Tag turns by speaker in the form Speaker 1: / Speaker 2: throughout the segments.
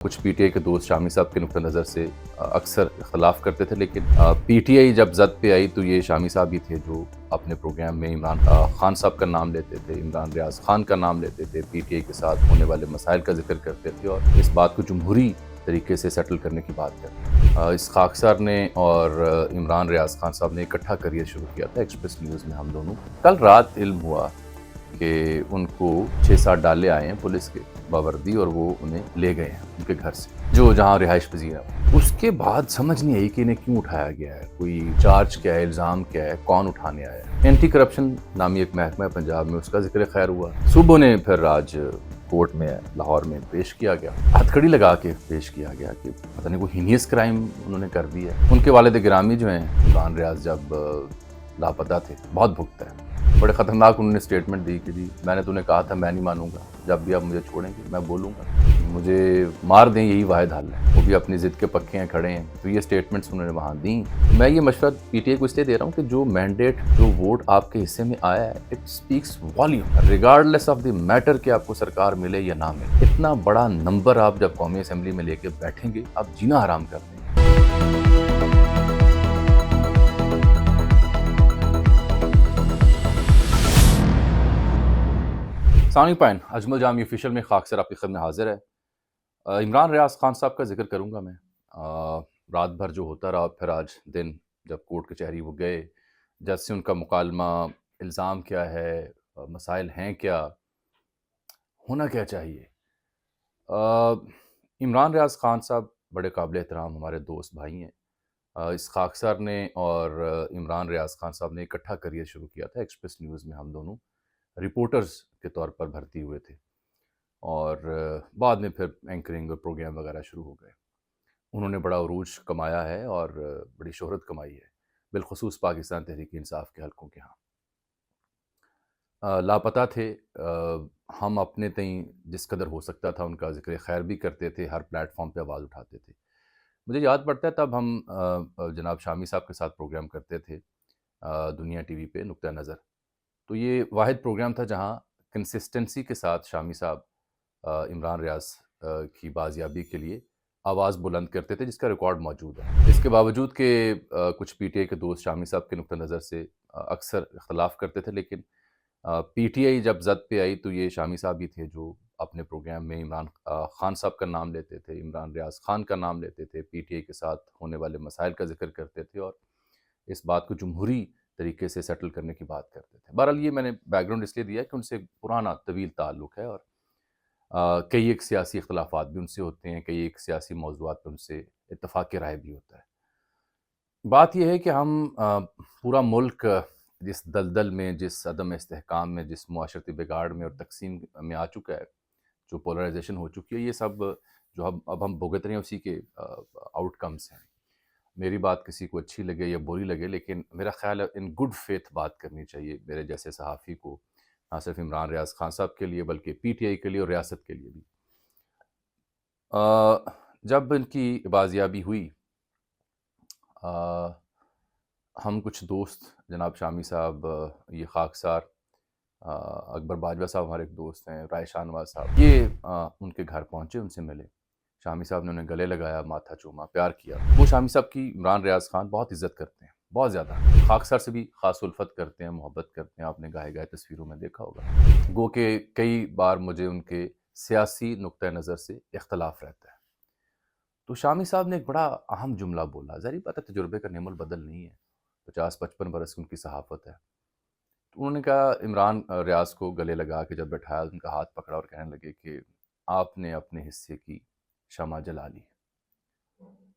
Speaker 1: کچھ P T I کے دوست شامی صاحب کے نقطہ نظر سے اکثر اختلاف کرتے تھے، لیکن پی ٹی آئی جب زد پہ آئی تو یہ شامی صاحب ہی تھے جو اپنے پروگرام میں عمران خان صاحب کا نام لیتے تھے، عمران ریاض خان کا نام لیتے تھے، پی ٹی آئی کے ساتھ ہونے والے مسائل کا ذکر کرتے تھے اور اس بات کو جمہوری طریقے سے سیٹل کرنے کی بات کرتے تھے۔ اس خاکسار نے اور عمران ریاض خان صاحب نے اکٹھا کریئر شروع کیا تھا ایکسپریس نیوز میں ہم دونوں۔ کل رات علم ہوا کہ ان کو 6-7 ڈالے آئے ہیں پولیس کے باوردی اور وہ انہیں لے گئے ہیں ان کے گھر سے، جو جہاں رہائش پذیر ہے۔ اس کے بعد سمجھ نہیں آئی کہ انہیں کیوں اٹھایا گیا ہے، کوئی چارج کیا ہے، الزام کیا ہے، کون اٹھانے آیا ہے۔ اینٹی کرپشن نامی ایک محکمہ ہے پنجاب میں، اس کا ذکر خیر ہوا۔ صبح نے پھر آج کورٹ میں لاہور میں پیش کیا گیا، ہتھکڑی لگا کے پیش کیا گیا کہ پتہ نہیں کوئی ہینیس کرائم انہوں نے کر دی ہے۔ ان کے والد گرامی جو ہیں عمران ریاض جب لاپتہ تھے، بہت بھگتا ہے، بڑے خطرناک انہوں نے اسٹیٹمنٹ دی کہ جی میں نے تو انہیں کہا تھا میں نہیں مانوں گا، جب بھی آپ مجھے چھوڑیں گے میں بولوں گا، مجھے مار دیں یہی واحد حل ہے۔ وہ بھی اپنی ضد کے پکے ہیں، کھڑے ہیں، تو یہ اسٹیٹمنٹس انہوں نے وہاں دیں۔ میں یہ مشورہ پی ٹی آئی کو اس لیے دے رہا ہوں کہ جو مینڈیٹ، جو ووٹ آپ کے حصے میں آیا ہے، it speaks volume, regardless of the matter کہ آپ کو سرکار ملے یا نہ ملے۔ اتنا بڑا نمبر آپ جب قومی اسمبلی میں لے کے بیٹھیں گے، آپ جینا حرام کر دیں گے۔ ثانی پائن اجمل جامی آفیشیل میں خاکسار آپ کی خدمت میں حاضر ہے۔ عمران ریاض خان صاحب کا ذکر کروں گا میں۔ رات بھر جو ہوتا رہا، پھر آج دن جب کورٹ کچہری وہ گئے، جج سے ان کا مکالمہ، الزام کیا ہے، مسائل ہیں کیا، ہونا کیا چاہیے۔ عمران ریاض خان صاحب بڑے قابل احترام ہمارے دوست بھائی ہیں۔ اس خاکسار نے اور عمران ریاض خان صاحب نے اکٹھا کریئر شروع کیا تھا ایکسپریس نیوز میں، ہم دونوں رپورٹرز کے طور پر بھرتی ہوئے تھے اور بعد میں پھر اینکرنگ اور پروگرام وغیرہ شروع ہو گئے۔ انہوں نے بڑا عروج کمایا ہے اور بڑی شہرت کمائی ہے، بالخصوص پاکستان تحریک انصاف کے حلقوں کے ہاں۔ لاپتہ تھے، ہم اپنے تئیں جس قدر ہو سکتا تھا ان کا ذکر خیر بھی کرتے تھے، ہر پلیٹ فارم پہ آواز اٹھاتے تھے۔ مجھے یاد پڑتا ہے تب ہم جناب شامی صاحب کے ساتھ پروگرام کرتے تھے دنیا ٹی وی پہ نقطہ نظر، تو یہ واحد پروگرام تھا جہاں کنسسٹنسی کے ساتھ شامی صاحب عمران ریاض کی بازیابی کے لیے آواز بلند کرتے تھے، جس کا ریکارڈ موجود ہے۔ اس کے باوجود کہ کچھ پی ٹی آئی کے دوست شامی صاحب کے نقطہ نظر سے اکثر اختلاف کرتے تھے، لیکن پی ٹی آئی جب زد پہ آئی تو یہ شامی صاحب ہی تھے جو اپنے پروگرام میں عمران خان صاحب کا نام لیتے تھے، عمران ریاض خان کا نام لیتے تھے، پی ٹی آئی کے ساتھ ہونے والے مسائل کا ذکر کرتے تھے اور اس بات کو جمہوری طریقے سے سیٹل کرنے کی بات کرتے تھے۔ بہرحال یہ میں نے بیک گراؤنڈ اس لیے دیا کہ ان سے پرانا طویل تعلق ہے اور کئی ایک سیاسی اختلافات بھی ان سے ہوتے ہیں، کئی ایک سیاسی موضوعات پر ان سے اتفاق رائے بھی ہوتا ہے۔ بات یہ ہے کہ ہم پورا ملک جس دلدل میں، جس عدم استحکام میں، جس معاشرتی بگاڑ میں اور تقسیم میں آ چکا ہے، جو پولرائزیشن ہو چکی ہے، یہ سب جو اب ہم بھگت رہے ہیں اسی کے آؤٹ کمز ہیں۔ میری بات کسی کو اچھی لگے یا بری لگے، لیکن میرا خیال ہے ان گڈ فیتھ بات کرنی چاہیے میرے جیسے صحافی کو، نہ صرف عمران ریاض خان صاحب کے لیے بلکہ پی ٹی آئی کے لیے اور ریاست کے لیے بھی۔ جب ان کی بازیابی ہوئی، ہم کچھ دوست، جناب شامی صاحب، یہ خاکسار، اکبر باجوہ صاحب ہمارے ایک دوست ہیں، رائے شاہ نواز صاحب، یہ ان کے گھر پہنچے، ان سے ملے۔ شامی صاحب نے انہیں گلے لگایا، ماتھا چوما، پیار کیا۔ وہ شامی صاحب کی عمران ریاض خان بہت عزت کرتے ہیں، بہت زیادہ، خاکسار سے بھی خاص الفت کرتے ہیں، محبت کرتے ہیں، آپ نے گاہے گاہے تصویروں میں دیکھا ہوگا۔ گو کہ کئی بار مجھے ان کے سیاسی نقطہ نظر سے اختلاف رہتا ہے۔ تو شامی صاحب نے ایک بڑا اہم جملہ بولا، ظاہر بات ہے تجربے کا نعم البدل نہیں ہے، 50-55 برس کی ان کی صحافت ہے۔ تو انہوں نے کہا، عمران ریاض کو گلے لگا کے جب بیٹھایا، ان کا ہاتھ پکڑا اور کہنے لگے کہ آپ نے اپنے حصے کی شمع جلا لی،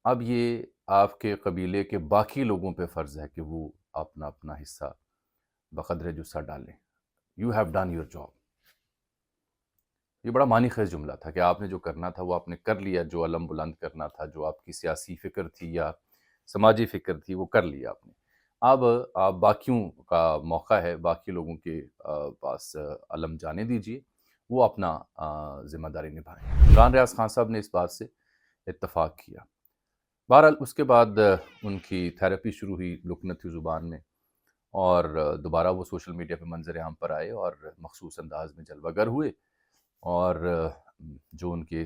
Speaker 1: اب یہ آپ کے قبیلے کے باقی لوگوں پہ فرض ہے کہ وہ اپنا اپنا حصہ بقدر جسہ ڈالیں۔ You have done your job. یہ بڑا معنی خیز جملہ تھا کہ آپ نے جو کرنا تھا وہ آپ نے کر لیا، جو علم بلند کرنا تھا، جو آپ کی سیاسی فکر تھی یا سماجی فکر تھی، وہ کر لیا آپ نے۔ اب آپ باقیوں کا موقع ہے، باقی لوگوں کے پاس علم جانے دیجیے، وہ اپنا ذمہ داری نبھائیں۔ عمران ریاض خان صاحب نے اس بات سے اتفاق کیا۔ بہرحال اس کے بعد ان کی تھیراپی شروع ہوئی لکنت زبان میں، اور دوبارہ وہ سوشل میڈیا پہ منظر عام پر آئے اور مخصوص انداز میں جلوہ گر ہوئے، اور جو ان کے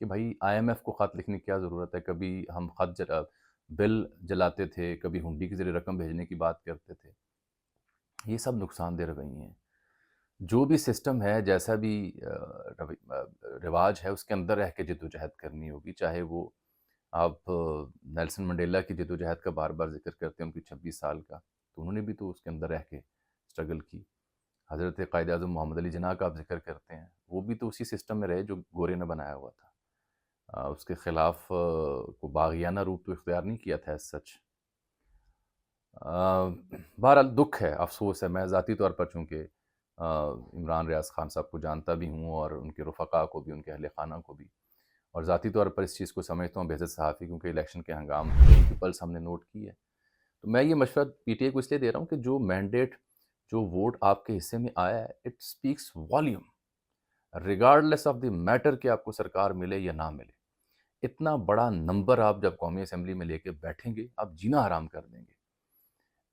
Speaker 1: کہ بھائی IMF کو خط لکھنے کی کیا ضرورت ہے، کبھی ہم بل جلاتے تھے، کبھی ہنڈی کے ذریعے رقم بھیجنے کی بات کرتے تھے. یہ سب نقصان دہ رویے ہیں. جو بھی سسٹم ہے، جیسا بھی رواج ہے، اس کے اندر رہ کے جدوجہد کرنی ہوگی. چاہے وہ آپ نیلسن منڈیلا کی جدوجہد کا بار بار ذکر کرتے ہیں، ان کی 26 سال کا، تو انہوں نے بھی تو اس کے اندر رہ کے اسٹرگل کی. حضرت قائد اعظم محمد علی جناح کا آپ ذکر کرتے ہیں، وہ بھی تو اسی سسٹم میں رہے جو گورے نے بنایا ہوا تھا. اس کے خلاف کو باغیانہ روپ تو اختیار نہیں کیا تھا ایز سچ. بہرحال دکھ ہے، افسوس ہے. میں ذاتی طور پر چونکہ عمران ریاض خان صاحب کو جانتا بھی ہوں، اور ان کے رفقا کو بھی، ان کے اہل خانہ کو بھی، اور ذاتی طور پر اس چیز کو سمجھتا ہوں بحیثیت صحافی، کیونکہ الیکشن کے ہنگام ان کی پلس ہم نے نوٹ کی ہے. تو میں یہ مشورہ PTI کو اس لیے دے رہا ہوں کہ جو مینڈیٹ، جو ووٹ آپ کے حصے میں آیا ہے، it speaks volume regardless of the matter کہ آپ کو سرکار ملے یا نہ ملے. اتنا بڑا نمبر آپ جب قومی اسمبلی میں لے کے بیٹھیں گے، آپ جینا حرام کر دیں گے.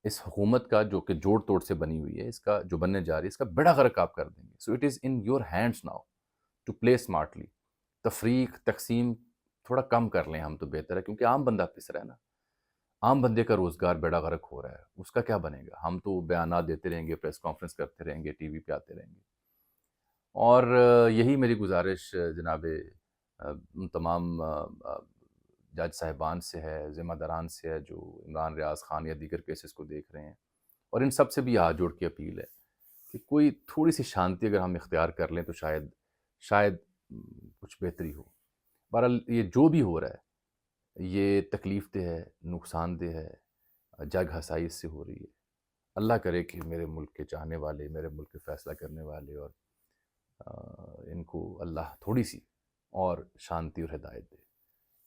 Speaker 1: اس حکومت کا جو کہ جوڑ توڑ سے بنی ہوئی ہے، اس کا جو بننے جا رہی ہے، اس کا بیڑا غرق آپ کر دیں گے. So it is in your hands now to play smartly. تفریق، تقسیم تھوڑا کم کر لیں ہم تو بہتر ہے، کیونکہ عام بندہ پس رہا ہے نا. عام بندے کا روزگار بیڑا غرق ہو رہا ہے، اس کا کیا بنے گا؟ ہم تو بیانات دیتے رہیں گے، پریس کانفرنس کرتے رہیں گے، ٹی وی پہ آتے رہیں گے. اور یہی میری گزارش جناب ان تمام جج صاحبان سے ہے، ذمہ داران سے ہے، جو عمران ریاض خان یا دیگر کیسز کو دیکھ رہے ہیں. اور ان سب سے بھی ہاتھ جوڑ کے اپیل ہے کہ کوئی تھوڑی سی شانتی اگر ہم اختیار کر لیں تو شاید کچھ بہتری ہو. بہرحال یہ جو بھی ہو رہا ہے، یہ تکلیف دہ ہے، نقصان دہ ہے، جگ ہسائی اس سے ہو رہی ہے. اللہ کرے کہ میرے ملک کے چاہنے والے، میرے ملک کے فیصلہ کرنے والے، اور ان کو اللہ تھوڑی سی اور شانتی اور ہدایت دے.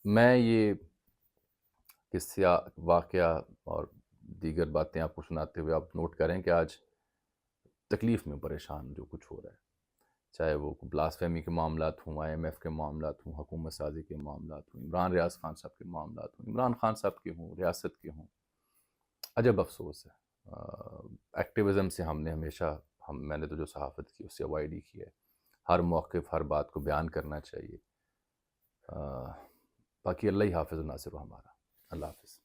Speaker 1: میں یہ قصہ، واقعہ اور دیگر باتیں آپ کو سناتے ہوئے آپ نوٹ کریں کہ آج تکلیف میں پریشان جو کچھ ہو رہا ہے، چاہے وہ بلاسفیمی کے معاملات ہوں، IMF کے معاملات ہوں، حکومت سازی کے معاملات ہوں، عمران ریاض خان صاحب کے معاملات ہوں، عمران خان صاحب کے ہوں، ریاست کے ہوں. عجب افسوس ہے. ایکٹیویزم سے ہم نے ہمیشہ میں نے تو جو صحافت کی اس سے اوائڈ ہی کی ہے. ہر موقف، ہر بات کو بیان کرنا چاہیے. باقی اللہ ہی حافظ و ناصر و ہمارا. اللہ حافظ.